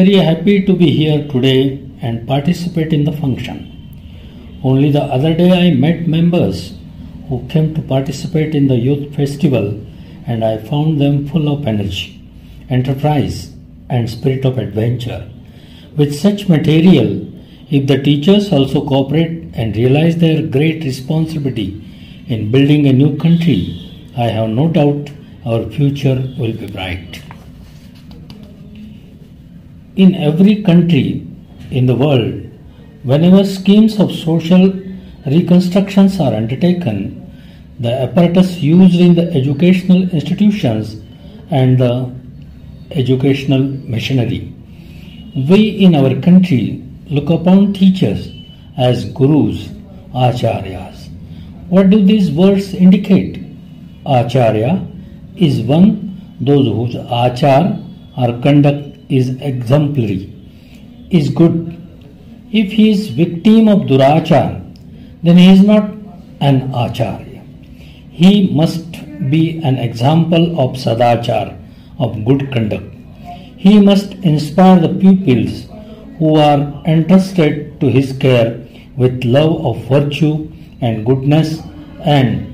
very happy to be here today and participate in the function. Only the other day I met members who came to participate in the youth festival, and I found them full of energy, enterprise and spirit of adventure. With such material, if the teachers also cooperate and realize their great responsibility in building a new country, I have no doubt our future will be bright. In every country in the world, whenever schemes of social reconstructions are undertaken, the apparatus used in the educational institutions and the educational machinery. We in our country look upon teachers as gurus, acharyas. What do these words indicate? Acharya is one, those whose achar or conduct is exemplary, is good. If he is victim of durachar, then he is not an acharya. He must be an example of sadachar, of good conduct. He must inspire the pupils who are entrusted to his care with love of virtue and goodness and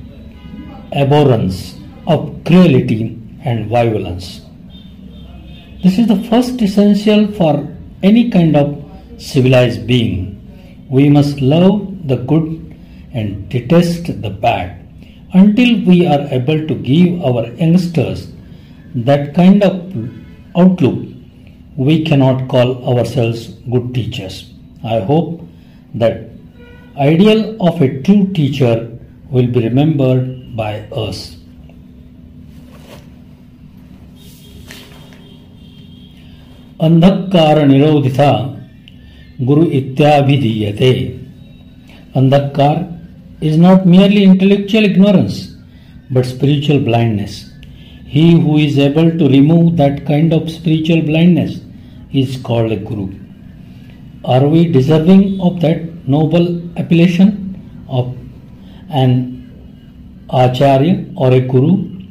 abhorrence of cruelty and violence. This is the first essential for any kind of civilized being. We must love the good and detest the bad. Until we are able to give our youngsters that kind of outlook, we cannot call ourselves good teachers. I hope that ideal of a true teacher will be remembered by us. Andhakara nirodhita guru ityabhidiyate. Andhakar is not merely intellectual ignorance, but spiritual blindness. He who is able to remove that kind of spiritual blindness is called a guru. Are we deserving of that noble appellation of an acharya or a guru?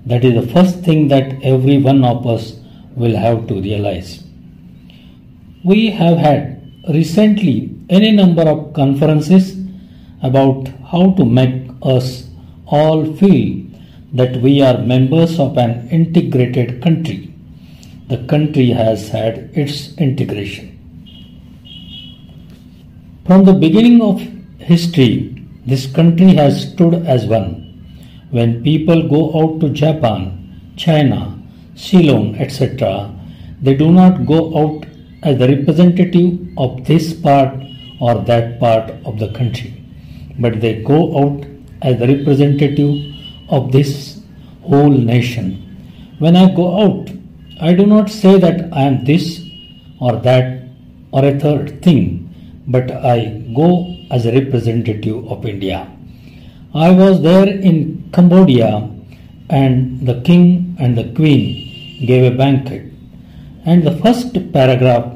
That is the first thing that every one of us will have to realize. We have had recently any number of conferences about how to make us all feel that we are members of an integrated country. The country has had its integration. From the beginning of history, this country has stood as one. When people go out to Japan, China, Ceylon, etc., they do not go out as the representative of this part or that part of the country, but they go out as the representative of this whole nation. When I go out, I do not say that I am this or that or a third thing, but I go as a representative of India. I was there in Cambodia, and the king and the queen gave a banquet, and the first paragraph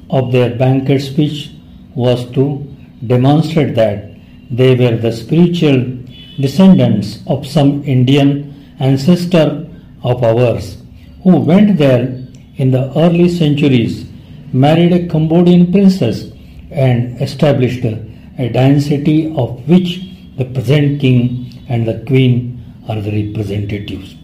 of their banquet speech was to demonstrate that they were the spiritual descendants of some Indian ancestor of ours who went there in the early centuries, married a Cambodian princess, and established a dynasty of which the present king and the queen are the representatives.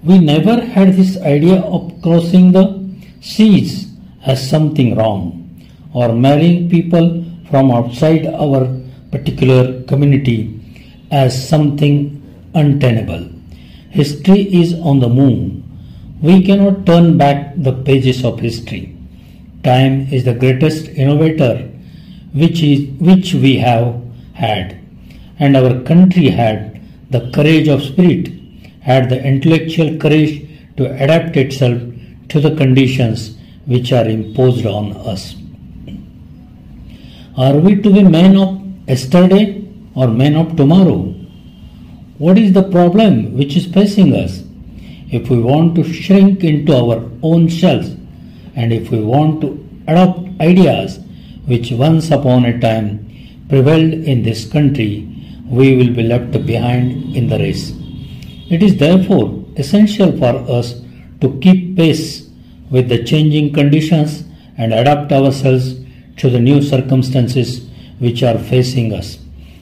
We never had this idea of crossing the seas as something wrong, or marrying people from outside our particular community as something untenable. History is on the move. We cannot turn back the pages of history. Time is the greatest innovator which we have had, and our country had the courage of spirit, had the intellectual courage to adapt itself to the conditions which are imposed on us. Are we to be men of yesterday or men of tomorrow? What is the problem which is facing us? If we want to shrink into our own shells, and if we want to adopt ideas which once upon a time prevailed in this country, we will be left behind in the race. It is therefore essential for us to keep pace with the changing conditions and adapt ourselves to the new circumstances which are facing us.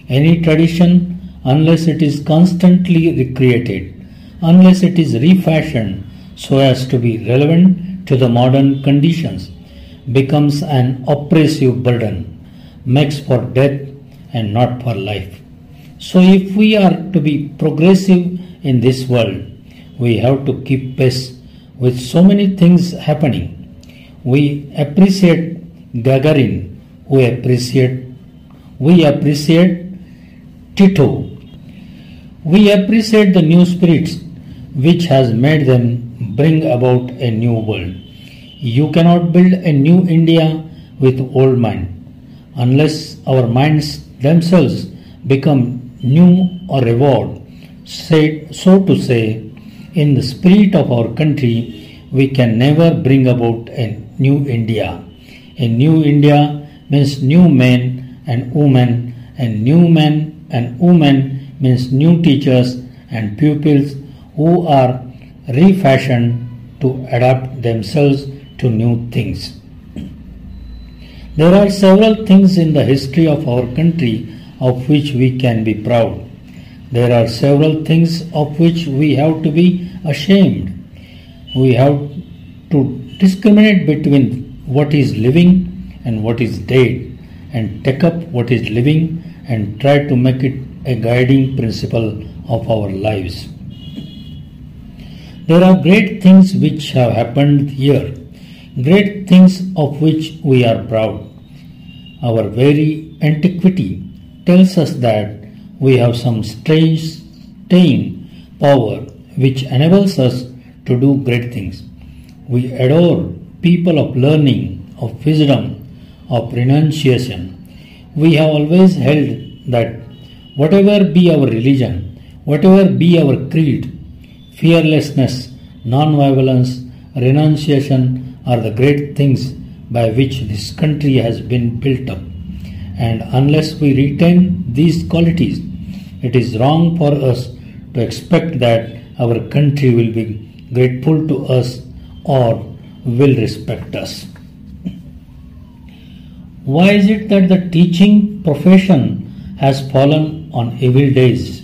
Any tradition, unless it is constantly recreated, unless it is refashioned so as to be relevant to the modern conditions, becomes an oppressive burden, makes for death and not for life. So if we are to be progressive in this world, we have to keep pace with so many things happening. We appreciate Gagarin, we appreciate Tito, we appreciate the new spirits which has made them bring about a new world. You cannot build a new India with old mind unless our minds themselves become new or evolved. So to say, in the spirit of our country, we can never bring about a new India. A new India means new men and women, and new men and women means new teachers and pupils who are refashioned to adapt themselves to new things. There are several things in the history of our country of which we can be proud. There are several things of which we have to be ashamed. We have to discriminate between what is living and what is dead, and take up what is living and try to make it a guiding principle of our lives. There are great things which have happened here, great things of which we are proud. Our very antiquity tells us that we have some strange staying power which enables us to do great things. We adore people of learning, of wisdom, of renunciation. We have always held that whatever be our religion, whatever be our creed, fearlessness, non-violence, renunciation are the great things by which this country has been built up. And unless we retain these qualities, it is wrong for us to expect that our country will be grateful to us or will respect us. Why is it that the teaching profession has fallen on evil days?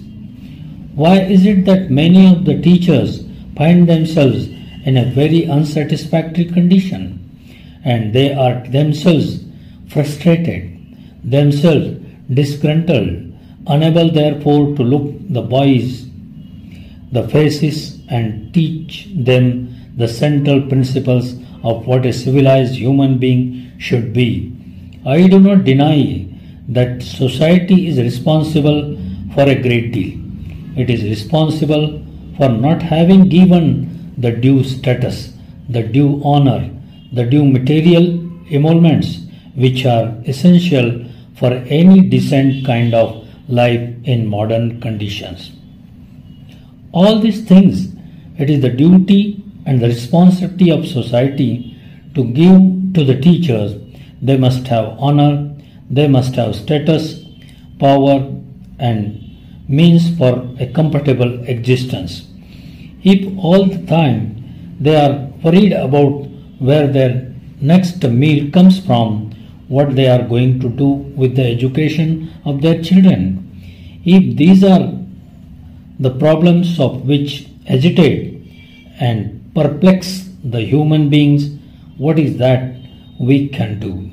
Why is it that many of the teachers find themselves in a very unsatisfactory condition, and they are themselves frustrated, themselves disgruntled, unable therefore to look the boys the faces and teach them the central principles of what a civilized human being should be? I do not deny that society is responsible for a great deal. It is responsible for not having given the due status, the due honor, the due material emoluments which are essential for any decent kind of life in modern conditions. All these things, it is the duty and the responsibility of society to give to the teachers. They must have honor, they must have status, power and means for a comfortable existence. If all the time they are worried about where their next meal comes from, what they are going to do with the education of their children, if these are the problems of which agitate and perplex the human beings, what is that we can do?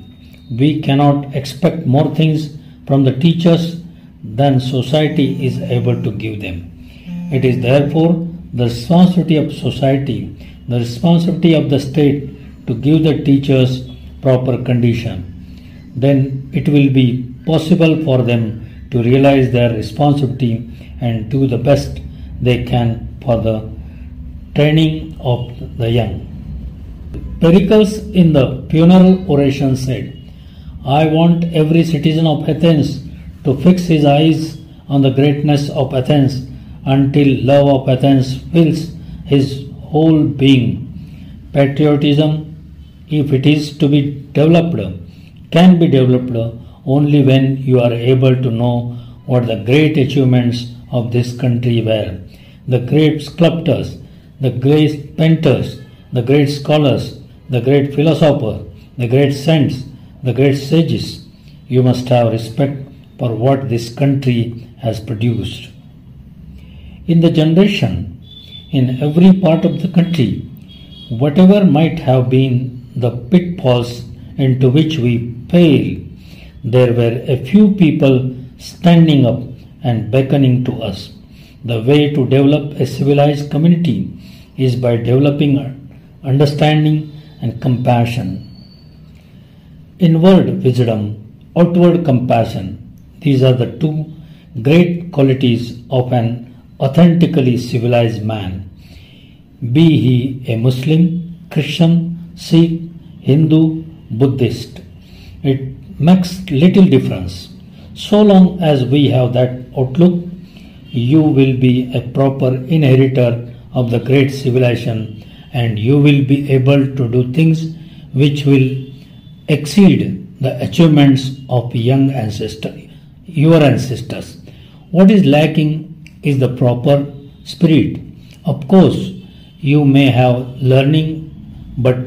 We cannot expect more things from the teachers than society is able to give them. It is therefore the responsibility of society, the responsibility of the state to give the teachers proper condition. Then it will be possible for them to realize their responsibility and do the best they can for the training of the young. Pericles in the funeral oration said, I want every citizen of Athens to fix his eyes on the greatness of Athens until love of Athens fills his whole being. Patriotism, if it is to be developed, can be developed only when you are able to know what the great achievements of this country were. The great sculptors, the great painters, the great scholars, the great philosopher, the great saints, the great sages. You must have respect for what this country has produced. In the generation, in every part of the country, whatever might have been the pitfalls into which we fell, there were a few people standing up and beckoning to us. The way to develop a civilized community is by developing understanding and compassion. Inward wisdom, outward compassion. These are the two great qualities of an authentically civilized man. Be he a Muslim, Christian, Sikh, Hindu, Buddhist. It makes little difference. So long as we have that outlook, you will be a proper inheritor of the great civilization, and you will be able to do things which will exceed the achievements of your ancestors. What is lacking is the proper spirit. Of course, you may have learning, but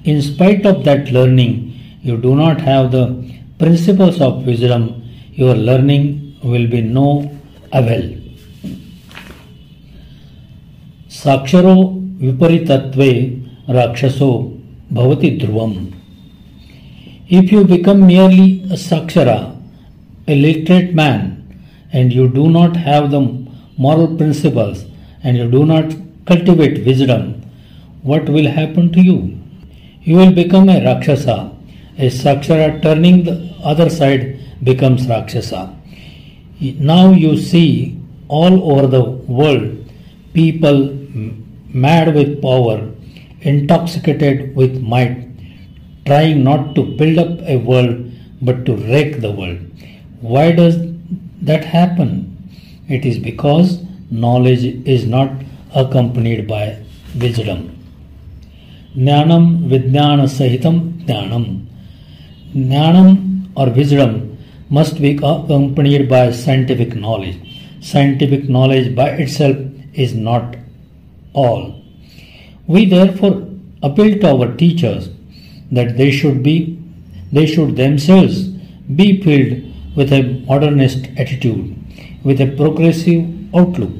in spite of that learning, you do not have the principles of wisdom. Your learning will be no avail. Saksharo viparitatve rakshaso bhavati dhruvam. If you become merely a sakshara, a literate man, and you do not have the moral principles and you do not cultivate wisdom, what will happen to you? You will become a rakshasa. A sakshara turning the other side becomes rakshasa. Now you see all over the world people mad with power, intoxicated with might, trying not to build up a world but to wreck the world. Why does that happen? It is because knowledge is not accompanied by wisdom. Jnanam vijnana sahitam jnanam. Jnanam or wisdom must be accompanied by scientific knowledge. Scientific knowledge by itself is not all. We therefore appeal to our teachers that they should themselves be filled with a modernist attitude, with a progressive outlook,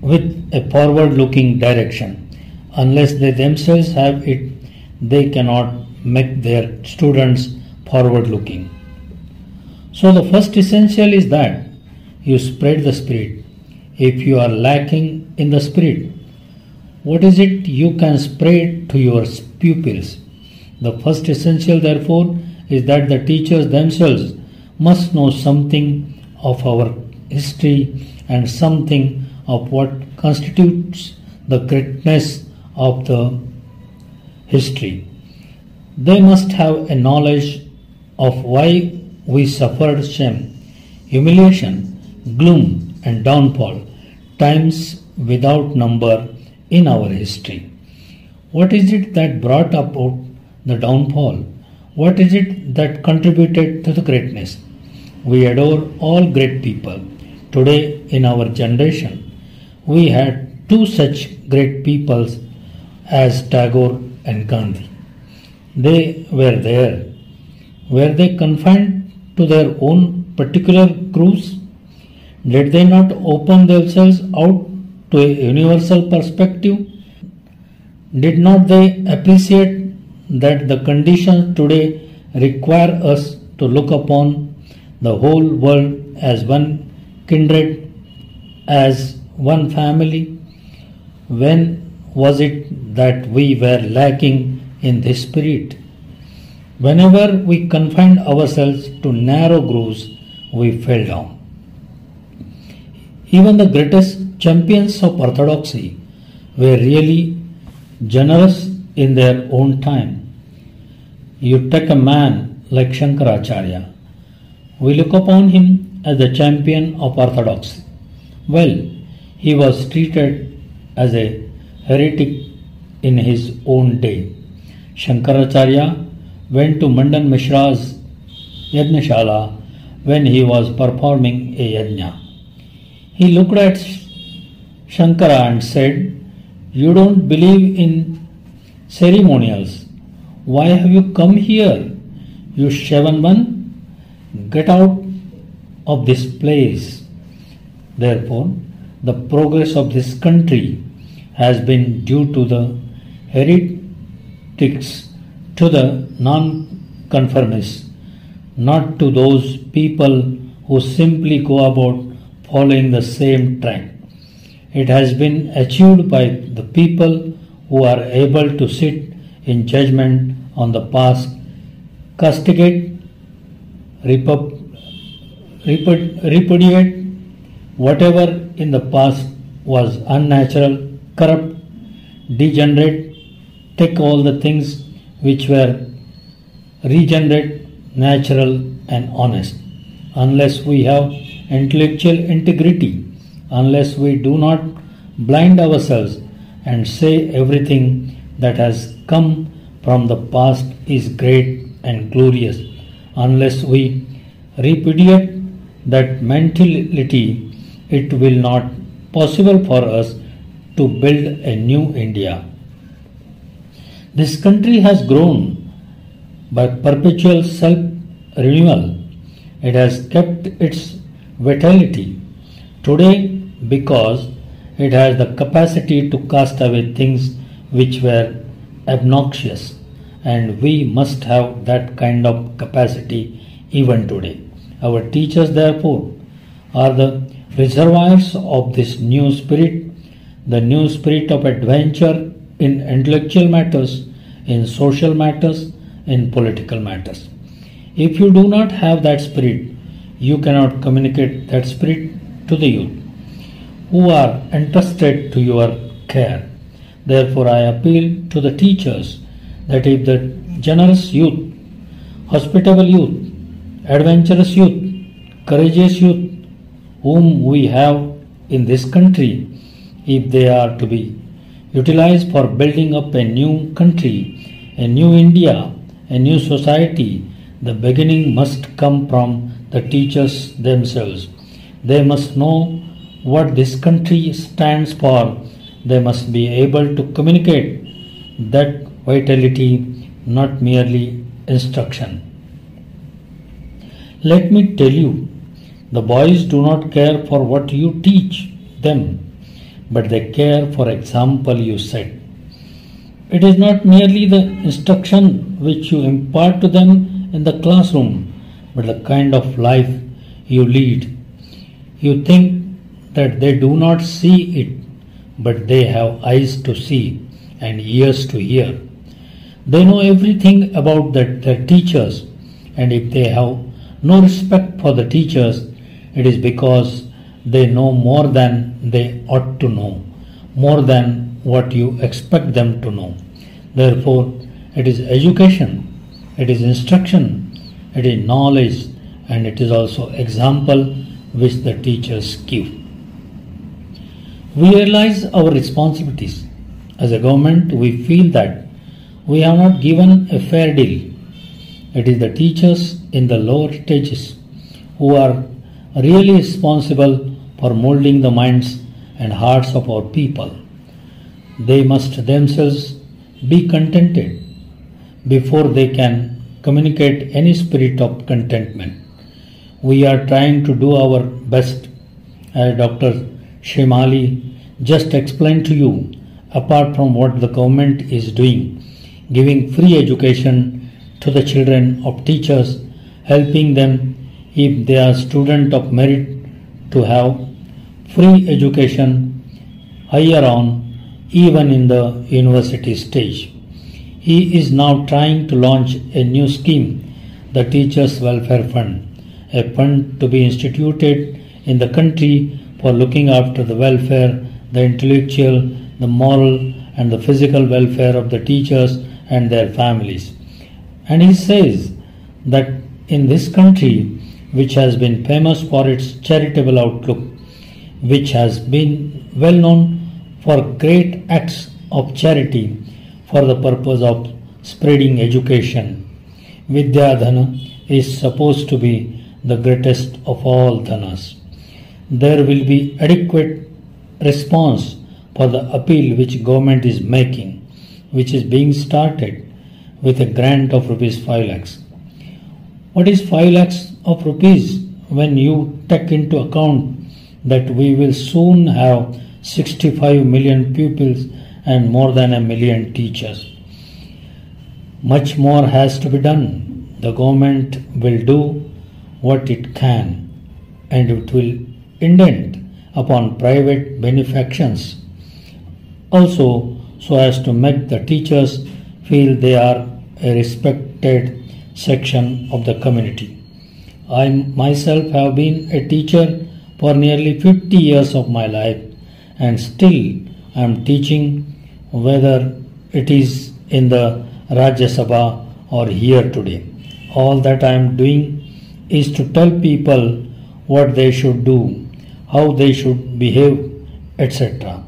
with a forward-looking direction. Unless they themselves have it, they cannot make their students forward-looking. So the first essential is that you spread the spirit. If you are lacking in the spirit, what is it you can spread to your pupils? The first essential, therefore, is that the teachers themselves must know something of our history and something of what constitutes the greatness of the history. They must have a knowledge of why we suffered shame, humiliation, gloom and downfall, times without number in our history. What is it that brought about the downfall? What is it that contributed to the greatness? We adore all great people. Today in our generation, we had two such great peoples as Tagore and Gandhi. They were there. Were they confined to their own particular grooves? Did they not open themselves out to a universal perspective? Did not they appreciate that the conditions today require us to look upon the whole world as one kindred, as one family? When was it that we were lacking in this spirit? Whenever we confined ourselves to narrow grooves, we fell down. Even the greatest champions of orthodoxy were really generous in their own time. You take a man like Shankaracharya. We look upon him as the champion of orthodoxy. Well, he was treated as a heretic in his own day. Shankaracharya went to Mandan Mishra's Yajnashala when he was performing a yajna. He looked at Shankara and said, "You don't believe in ceremonials. Why have you come here, you shaven one? Get out of this place. Therefore, the progress of this country has been due to the heretics, to the non-conformists, not to those people who simply go about following the same track. It has been achieved by the people who are able to sit in judgment on the past, castigate, repudiate whatever in the past was unnatural, corrupt, degenerate, take all the things which were regenerate, natural and honest. Unless we have intellectual integrity, unless we do not blind ourselves and say everything that has come from the past is great and glorious, unless we repudiate that mentality, it will not possible for us to build a new India. This country has grown by perpetual self-renewal. It has kept its vitality today because it has the capacity to cast away things which were obnoxious, and we must have that kind of capacity even today. Our teachers, therefore, are the reservoirs of this new spirit, the new spirit of adventure in intellectual matters, in social matters, in political matters. If you do not have that spirit, you cannot communicate that spirit to the youth who are entrusted to your care. Therefore, I appeal to the teachers that if the generous youth, hospitable youth, adventurous youth, courageous youth whom we have in this country, if they are to be utilized for building up a new country, a new India, a new society, the beginning must come from the teachers themselves. They must know what this country stands for. They must be able to communicate that vitality, not merely instruction. Let me tell you, the boys do not care for what you teach them, but they care for example you set. It is not merely the instruction which you impart to them in the classroom, but the kind of life you lead. You think that they do not see it, but they have eyes to see and ears to hear. They know everything about their teachers, and if they have no respect for the teachers, it is because they know more than they ought to know, more than what you expect them to know. Therefore, it is education, it is instruction, it is knowledge, and it is also example which the teachers give. We realize our responsibilities. As a government, we feel that we have not given a fair deal. It is the teachers in the lower stages who are really responsible for molding the minds and hearts of our people. They must themselves be contented before they can communicate any spirit of contentment. We are trying to do our best, as Dr. Sarvepalli just explained to you, apart from what the government is doing, giving free education to the children of teachers, helping them if they are students of merit to have free education higher on, even in the university stage. He is now trying to launch a new scheme, the Teachers Welfare Fund, a fund to be instituted in the country for looking after the welfare, the intellectual, the moral and the physical welfare of the teachers and their families. And he says that in this country, which has been famous for its charitable outlook, which has been well known for great acts of charity for the purpose of spreading education, Vidyadhana is supposed to be the greatest of all dhanas. There will be adequate response for the appeal which government is making. which is being started with a grant of rupees 5 lakhs. What is 5 lakhs of rupees when you take into account that we will soon have 65 million pupils and more than 1 million teachers? Much more has to be done. The government will do what it can, and it will indent upon private benefactions also, so as to make the teachers feel they are a respected section of the community. I myself have been a teacher for nearly 50 years of my life, and still I am teaching, whether it is in the Rajya Sabha or here today. All that I am doing is to tell people what they should do, how they should behave, etc.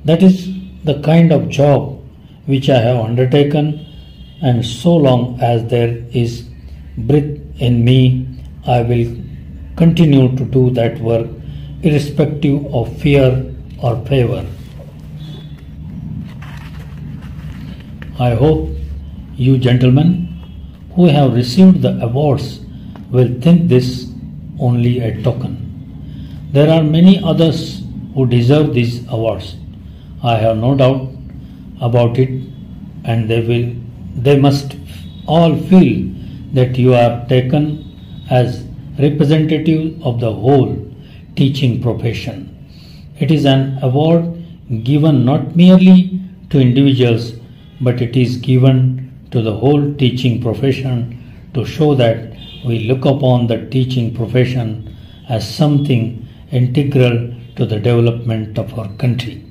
That is the kind of job which I have undertaken, and so long as there is breath in me, I will continue to do that work irrespective of fear or favor. I hope you gentlemen who have received the awards will think this only a token. There are many others who deserve these awards. I have no doubt about it, and they must all feel that you are taken as representative of the whole teaching profession. It is an award given not merely to individuals, but it is given to the whole teaching profession to show that we look upon the teaching profession as something integral to the development of our country.